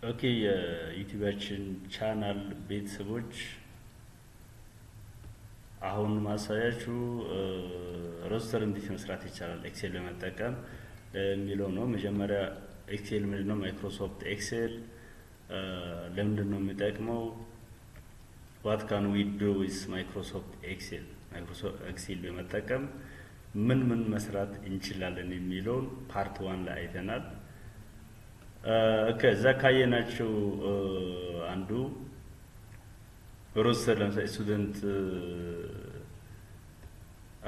ኦኬ የዩቲዩባችን ቻናል ቤተሰቦች አሁን ማሳያችሁ ሮስተር እንዴት መስራት ይቻላል ኤክሴል በመጠቀም የሚለው ነው። መጀመሪያ ኤክሴል ምንድነው? ማይክሮሶፍት ኤክሴል ለምንድነው የሚጠቅመው? what can we do with Microsoft Excel? ማይክሮሶፍት ኤክሴል በመጠቀም ምን መስራት እንችላለን የሚለውን ፓርት 1 ላይ አይተናል። ከዛ ካየናቸው አንዱ ሮስተር ለምሳሌ ስቱደንት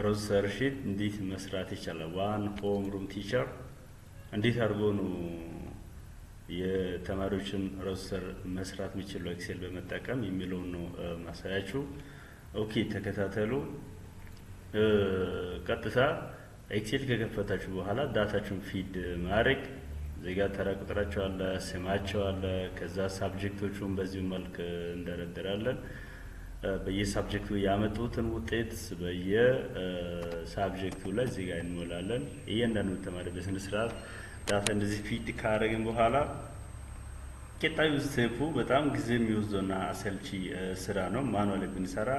ሮስተር ሺት እንዴት መስራት ይቻላል? ዋን ሆም ሩም ቲቸር እንዴት አድርጎ ነው የተማሪዎችን ሮስተር መስራት የሚችለው ኤክሴል በመጠቀም የሚለው ነው ማሳያችሁ። ኦኬ ተከታተሉ። ቀጥታ ኤክሴል ከከፈታችሁ በኋላ ዳታችሁን ፊድ ማድረግ ዜጋ ተራ ቁጥራቸው አለ፣ ስማቸው አለ። ከዛ ሳብጀክቶቹን በዚህ መልክ እንደረደራለን። በየሳብጀክቱ ያመጡትን ውጤት በየሳብጀክቱ ላይ ዜጋ እንሞላለን። እያንዳንዱ ተማሪ በስነ ስርዓት ዳታ እንደዚህ ፊድ ካደረግን በኋላ ቀጣዩ ስቴፑ በጣም ጊዜ የሚወስደውና አሰልቺ ስራ ነው። ማኑዋል ብንሰራ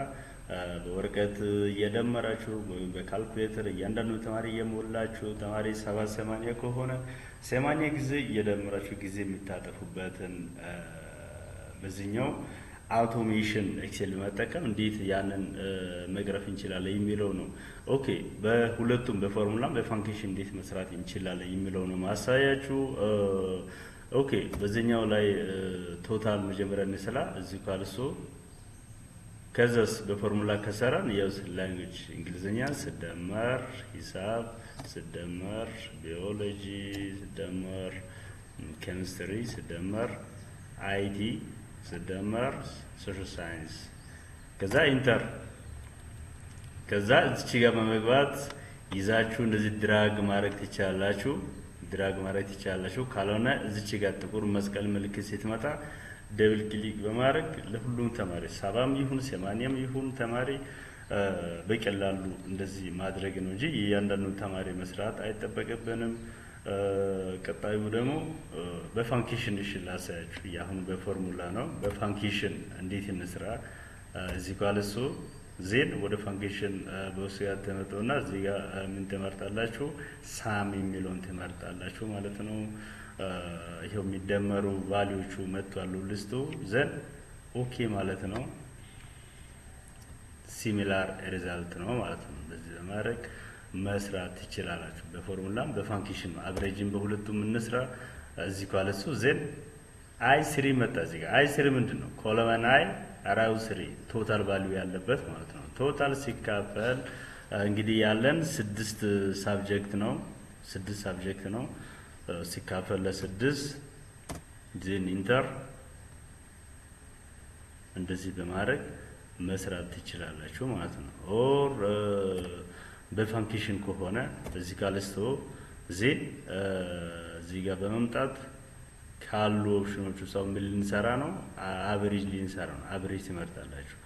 በወረቀት እየደመራችሁ ወይም በካልኩሌተር እያንዳንዱ ተማሪ እየሞላችሁ ተማሪ 7-8 ከሆነ 8 ጊዜ እየደመራችሁ ጊዜ የሚታጠፉበትን በዚህኛው አውቶሜሽን ኤክሴል መጠቀም እንዴት ያንን መግረፍ እንችላለን የሚለው ነው። ኦኬ በሁለቱም በፎርሙላም በፋንክሽን እንዴት መስራት እንችላለን የሚለው ነው ማሳያችሁ። ኦኬ በዚህኛው ላይ ቶታል መጀመሪያ እንስላ እዚህ ካልሶ ከዛስ በፎርሙላ ከሰራን ያው ላንጉዌጅ እንግሊዘኛ ስደመር ሂሳብ ስደመር ቢዮሎጂ ስደመር ኬሚስትሪ ስደመር አይቲ ስደመር ሶሻል ሳይንስ ከዛ ኢንተር ከዛ እዚህ ጋር በመግባት ይዛችሁ እንደዚህ ድራግ ማድረግ ትችላላችሁ። ካልሆነ እዚህ ጋር ጥቁር መስቀል ምልክት ስትመጣ ደብል ክሊክ በማድረግ ለሁሉም ተማሪ 70 ይሁን 80 ይሁን ተማሪ በቀላሉ እንደዚህ ማድረግ ነው እንጂ እያንዳንዱ ተማሪ መስራት አይጠበቅብንም። ቀጣዩ ደግሞ በፋንክሽን ላሳያችሁ። ያሁን በፎርሙላ ነው። በፋንክሽን እንዴት እንስራ? እዚህ ካልሶ ዜን ወደ ፋንክሽን በውስጥ ተመጣውና እዚህ ጋር ምን ተመርጣላችሁ? ሳም የሚለውን ተመርጣላችሁ ማለት ነው። ይሄው የሚደመሩ ቫልዩዎቹ መጥቷል ሊስቱ ዘን ኦኬ ማለት ነው። ሲሚላር ሪዛልት ነው ማለት ነው። በዚህ በማድረግ መስራት ትችላላችሁ። በፎርሙላም በፋንክሽን አቨሬጅን በሁለቱም እንስራ። እዚህ ካልሱ ዘን i3 መጣ። እዚህ ጋር i3 ምንድነው? ኮለመን i አራው 3 ቶታል ቫልዩ ያለበት ማለት ነው። ቶታል ሲካፈል እንግዲህ ያለን 6 ሳብጀክት ነው። 6 ሳብጀክት ነው ሲካፈል ለ6 ዜን ኢንተር እንደዚህ በማድረግ መስራት ትችላላችሁ ማለት ነው። ኦር በፋንክሽን ከሆነ እዚህ ጋር ለስቶ ዜን እዚህ ጋር በመምጣት ካሉ ኦፕሽኖች ሰው ምን ልንሰራ ነው? አቨሬጅ ልንሰራ ነው። አቨሬጅ ትመርጣላችሁ።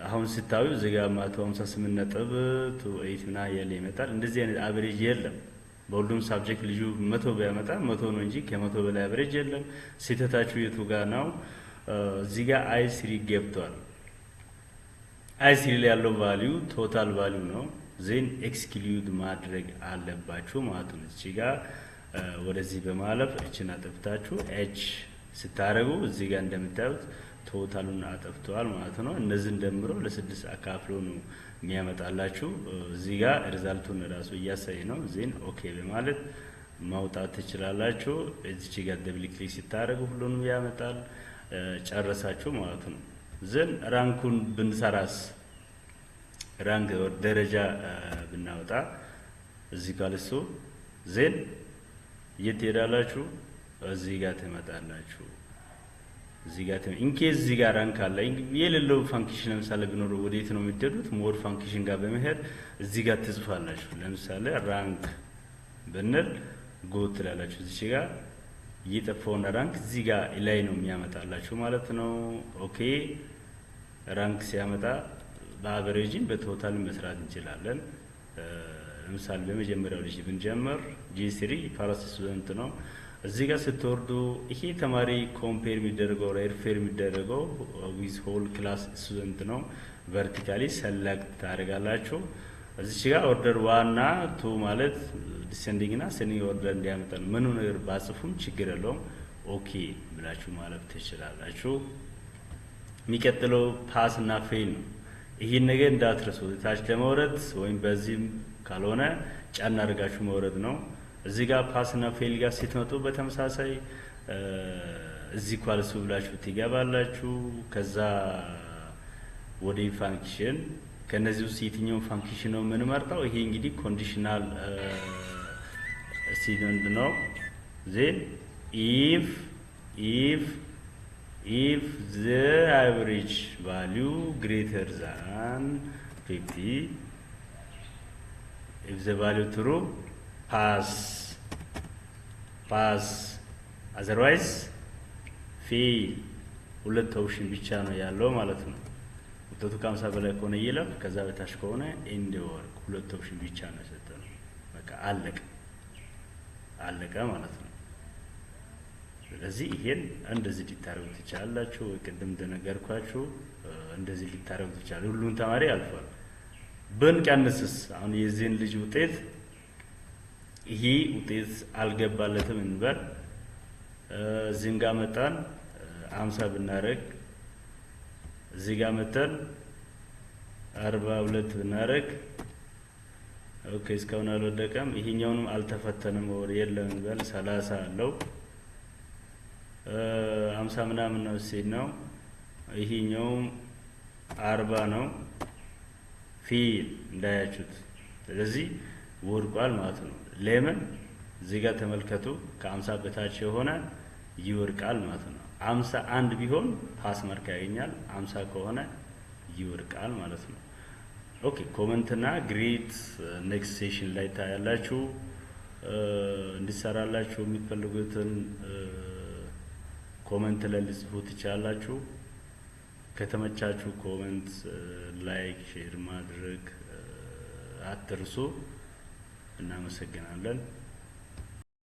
አሁን ስታዩ እዚህ ጋር 158 ነጥብ 28 እና ያለ ይመጣል። እንደዚህ አይነት አቨሬጅ የለም። በሁሉም ሳብጀክት ልጁ 100 ቢያመጣ 100 ነው እንጂ ከ100 በላይ አቨሬጅ የለም። ስህተታችሁ የቱ ጋር ነው? እዚህ ጋር i3 ገብቷል። i3 ላይ ያለው ቫልዩ ቶታል ቫልዩ ነው። ዜን ኤክስክሉድ ማድረግ አለባችሁ ማለት ነው። እዚህ ጋር ወደዚህ በማለፍ እቺን አጥፍታችሁ ኤች ስታረጉ እዚህ ጋር እንደምታዩት ቶታሉን አጥፍቷል ማለት ነው። እነዚህን ደምሮ ለ6 አካፍሎ ነው የሚያመጣላችሁ። እዚህ ጋር ሪዛልቱን ራሱ እያሳየ ነው። ዜን ኦኬ በማለት ማውጣት ትችላላችሁ። እዚህ ጋር ደብል ክሊክ ስታረጉ ሁሉንም ያመጣል። ጨረሳችሁ ማለት ነው። ዜን ራንኩን ብንሰራስ ራንክ ደረጃ ብናወጣ እዚህ ጋር ለሱ ዜን የት ሄዳላችሁ? እዚህ ጋር ትመጣላችሁ። እዚህ ጋር ኢንኬዝ እዚህ ጋር ራንክ አለ የሌለው ፋንክሽን ለምሳሌ ቢኖር ወዴት ነው የሚደዱት? ሞር ፋንክሽን ጋር በመሄድ እዚህ ጋር ትጽፋላችሁ። ለምሳሌ ራንክ ብንል ጎ ትላላችሁ። እዚህ ጋር የጠፋውን ራንክ እዚህ ጋር ላይ ነው የሚያመጣላችሁ ማለት ነው። ኦኬ ራንክ ሲያመጣ በአቨሬጅን በቶታል መስራት እንችላለን። ለምሳሌ በመጀመሪያው ልጅ ብንጀምር G3 ፋራስ ስቱደንት ነው እዚህ ጋር ስትወርዱ ይሄ ተማሪ ኮምፔር የሚደረገው ሪፌር የሚደረገው ዊዝ ሆል ክላስ ስቱደንት ነው። ቨርቲካሊ ሰሌክት ታደርጋላችሁ። እዚህ ጋር ኦርደር 1 እና 2 ማለት ዲሴንዲንግ እና አሴንዲንግ ኦርደር እንዲያመጣ ነው። ምንም ነገር ባጽፉም ችግር የለውም። ኦኬ ብላችሁ ማለት ትችላላችሁ። የሚቀጥለው ፓስ እና ፌል ነው። ይሄን ነገር እንዳትረሱ። ታች ለመውረድ ወይም በዚህም ካልሆነ ጫና አድርጋችሁ መውረድ ነው። እዚህ ጋር ፓስ እና ፌል ጋር ስትመጡ በተመሳሳይ እዚህ ኳልሱ ብላችሁ ትገባላችሁ። ከዛ ወደ ፋንክሽን ከነዚህ ውስጥ የትኛውን ፋንክሽን ነው የምንመርጠው? ይሄ እንግዲህ ኮንዲሽናል ስቴትመንት ነው። ዜን if the average value greater than 50, if the value true, pass, otherwise fail። ሁለት ኦፕሽን ብቻ ነው ያለው ማለት ነው። ውጤቱ ከ50 በላይ ከሆነ ይለፍ፣ ከዛ በታች ከሆነ ኤንድ ወርክ። ሁለት ኦፕሽን ብቻ ነው የሰጠነው። በቃ አለቀ ማለት ነው። ስለዚህ ይሄን እንደዚህ ሊታረጉት ይችላልላችሁ። ቅድም እንደነገርኳችሁ እንደዚህ ሊታረጉት ይችላል። ሁሉን ተማሪ አልፏል። ብንቀንስስ አሁን የዚህን ልጅ ውጤት ይሄ ውጤት አልገባለትም እንበል። እዚህ ጋር መጣን 50 ብናረግ፣ እዚህ ጋር መጣን 42 ብናረግ፣ ኦኬ እስካሁን አልወደቀም። ይሄኛውንም አልተፈተነም ወር የለም እንበል 30 አለው 50 ምናምን ነው ሲል ነው። ይሄኛውም 40 ነው ፊል እንዳያችሁት። ስለዚህ ወርቋል ማለት ነው። ለምን እዚህ ጋር ተመልከቱ። ከ50 በታች የሆነ ይወርቃል ማለት ነው። 51 ቢሆን ፓስ ማርክ ያገኛል። 50 ከሆነ ይወርቃል ማለት ነው። ኦኬ ኮሜንትና ግሬድ ኔክስት ሴሽን ላይ ታያላችሁ። እንዲሰራላችሁ የምትፈልጉትን ኮሜንት ላይ ልጽፉ ትችላላችሁ። ከተመቻችሁ ኮሜንት፣ ላይክ፣ ሼር ማድረግ አትርሱ። እናመሰግናለን።